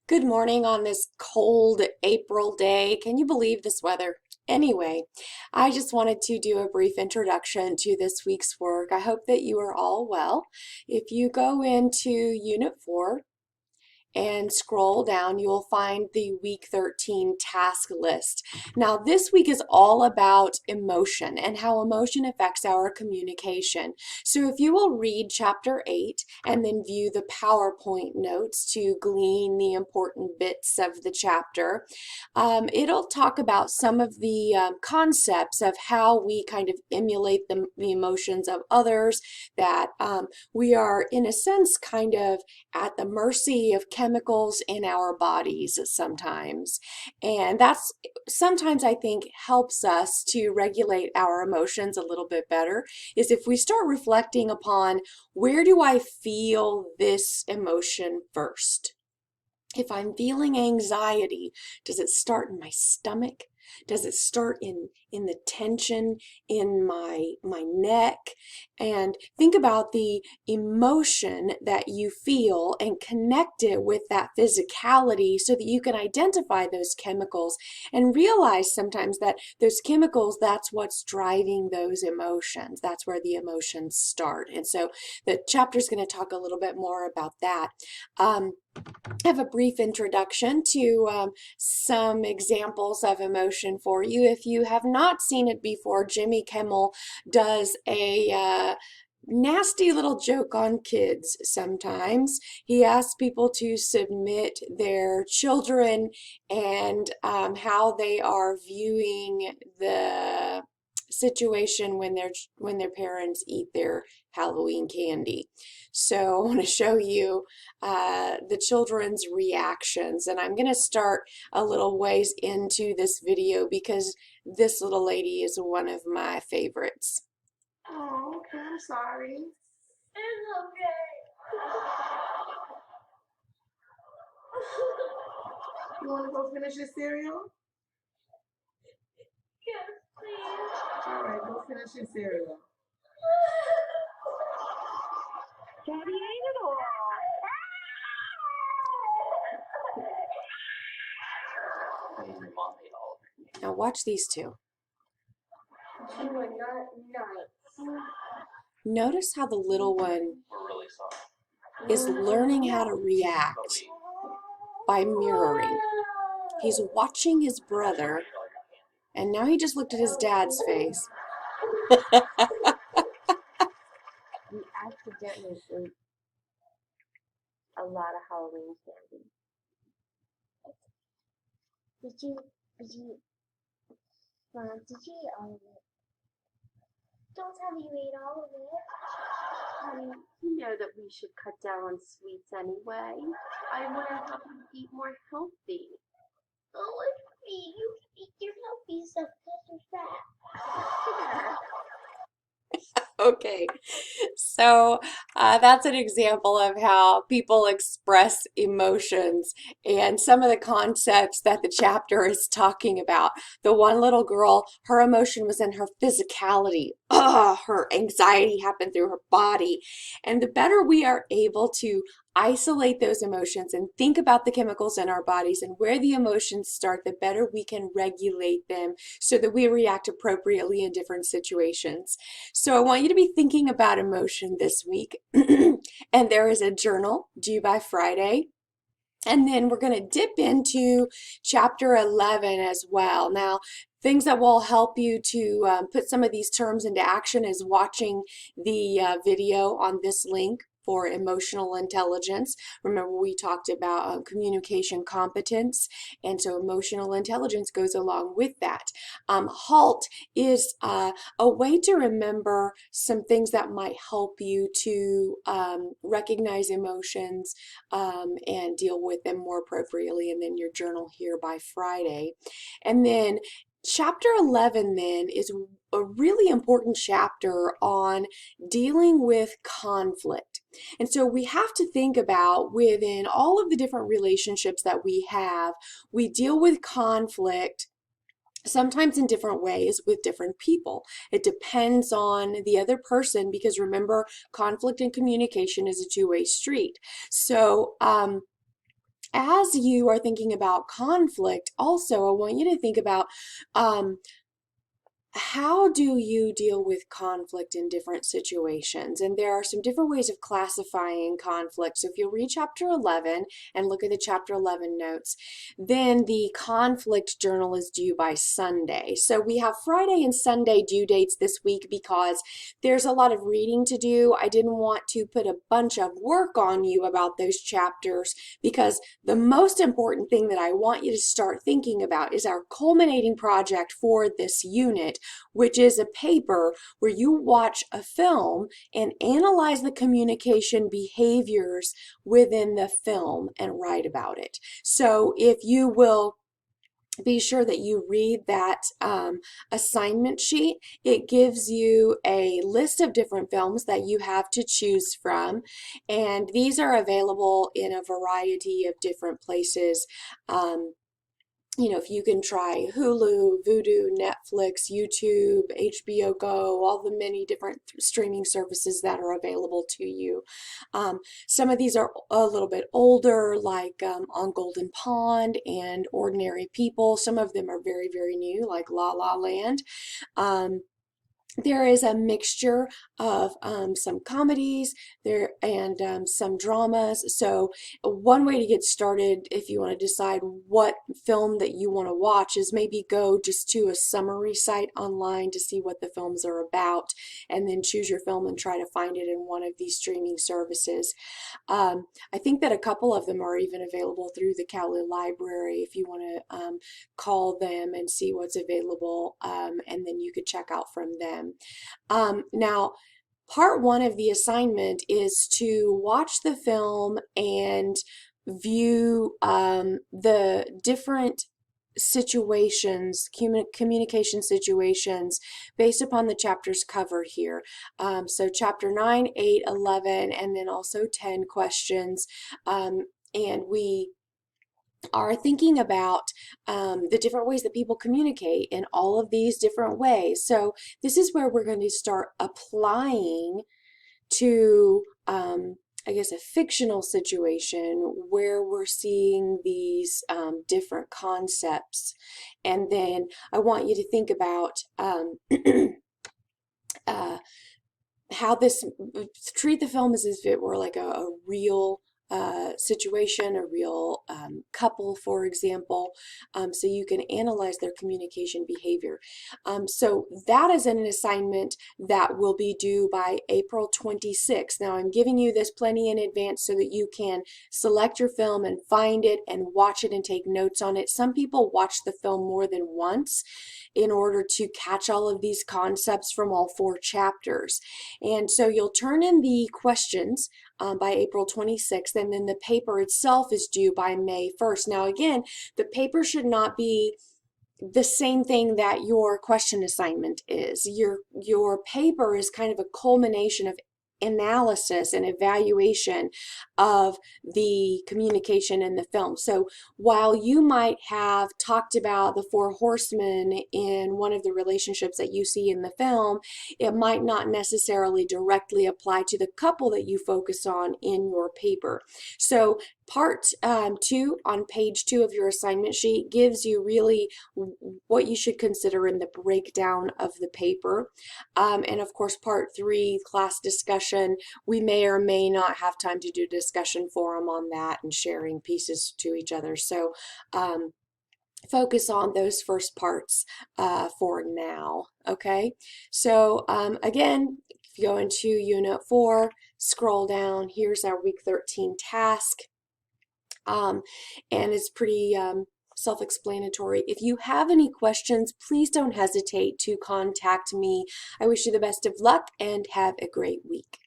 Good morning on this cold April day. Can you believe this weather? Anyway, I just wanted to do a brief introduction to this week's work. I hope that you are all well. If you go into Unit 4, and scroll down, you'll find the week 13 task list. Now, this week is all about emotion and how emotion affects our communication. So if you will read chapter 8 and then view the PowerPoint notes to glean the important bits of the chapter, it'll talk about some of the concepts of how we kind of emulate the emotions of others, that we are, in a sense, kind of at the mercy of chemicals in our bodies sometimes. And that's sometimes, I think, helps us to regulate our emotions a little bit better, is if we start reflecting upon, where do I feel this emotion first? If I'm feeling anxiety, does it start in my stomach? Does it start in the tension in my neck? And think about the emotion that you feel and connect it with that physicality so that you can identify those chemicals and realize sometimes that those chemicals, that's what's driving those emotions. That's where the emotions start. And so the chapter is going to talk a little bit more about that. Have a brief introduction to some examples of emotion for you. If you have not seen it before, Jimmy Kimmel does a nasty little joke on kids sometimes. He asks people to submit their children and how they are viewing the situation when their parents eat their Halloween candy. So I want to show you the children's reactions, and I'm going to start a little ways into this video because this little lady is one of my favorites. Oh, okay, I'm sorry. It's okay. You want to go finish your cereal? Yes, please. All right, go finish your cereal. Daddy ate it all. Now watch these two. You are not nice. Notice how the little one is learning how to react by mirroring. He's watching his brother, and now he just looked at his dad's face. We accidentally ate a lot of Halloween candy. Did you, Mom, did you eat all of it? Don't tell me you ate all of it. Honey, you know that we should cut down on sweets anyway. I want to help you eat more healthy. Oh, look at me. You can eat your healthy stuff because you're fat. Okay, so that's an example of how people express emotions and some of the concepts that the chapter is talking about. The one little girl, her emotion was in her physicality. Her anxiety happened through her body. And the better we are able to isolate those emotions and think about the chemicals in our bodies and where the emotions start, the better we can regulate them so that we react appropriately in different situations. So I want you to be thinking about emotion this week. And there is a journal due by Friday. And then we're going to dip into chapter 11 as well. Now, things that will help you to put some of these terms into action is watching the video on this link for emotional intelligence. Remember, we talked about communication competence, and so emotional intelligence goes along with that. HALT is a way to remember some things that might help you to recognize emotions and deal with them more appropriately, and then your journal here by Friday. And then chapter 11 then is a really important chapter on dealing with conflict. And so we have to think about, within all of the different relationships that we have, we deal with conflict sometimes in different ways with different people. It depends on the other person, because remember, conflict and communication is a two-way street. So as you are thinking about conflict, also, I want you to think about um, how do you deal with conflict in different situations? And there are some different ways of classifying conflict. So if you'll read chapter 11 and look at the chapter 11 notes, then the conflict journal is due by Sunday. So we have Friday and Sunday due dates this week because there's a lot of reading to do. I didn't want to put a bunch of work on you about those chapters because the most important thing that I want you to start thinking about is our culminating project for this unit, which is a paper where you watch a film and analyze the communication behaviors within the film and write about it. So if you will be sure that you read that assignment sheet. It gives you a list of different films that you have to choose from, and these are available in a variety of different places. If you can try Hulu, Vudu, Netflix, YouTube, HBO Go, all the many different streaming services that are available to you. Some of these are a little bit older, like On Golden Pond and Ordinary People. Some of them are very, very new, like La La Land. There is a mixture of some comedies there and some dramas. So one way to get started, if you want to decide what film that you want to watch, is maybe go just to a summary site online to see what the films are about, and then choose your film and try to find it in one of these streaming services. I think that a couple of them are even available through the Cowley Library if you want to call them and see what's available, and then you could check out from them. Now, part one of the assignment is to watch the film and view the different situations, communication situations based upon the chapters covered here. So chapter 9, 8, 11, and then also 10 questions. And we are thinking about the different ways that people communicate in all of these different ways. So this is where we're going to start applying to, I guess, a fictional situation where we're seeing these different concepts. And then I want you to think about how this, treat the film as if it were like a real situation, a real couple, for example, so you can analyze their communication behavior. So that is an assignment that will be due by April 26th. Now, I'm giving you this plenty in advance so that you can select your film and find it and watch it and take notes on it. Some people watch the film more than once in order to catch all of these concepts from all 4 chapters. And so you'll turn in the questions by April 26th, and then the paper itself is due by May 1st. Now, again, the paper should not be the same thing that your question assignment is. Your paper is kind of a culmination of analysis and evaluation of the communication in the film. So while you might have talked about the 4 horsemen in one of the relationships that you see in the film, it might not necessarily directly apply to the couple that you focus on in your paper. So part 2 on page 2 of your assignment sheet gives you really what you should consider in the breakdown of the paper. And of course, part 3, class discussion, we may or may not have time to do discussion forum on that and sharing pieces to each other. So focus on those first parts for now, okay? So again, if you go into Unit 4, scroll down, here's our week 13 task. And it's pretty self-explanatory. If you have any questions, please don't hesitate to contact me. I wish you the best of luck and have a great week.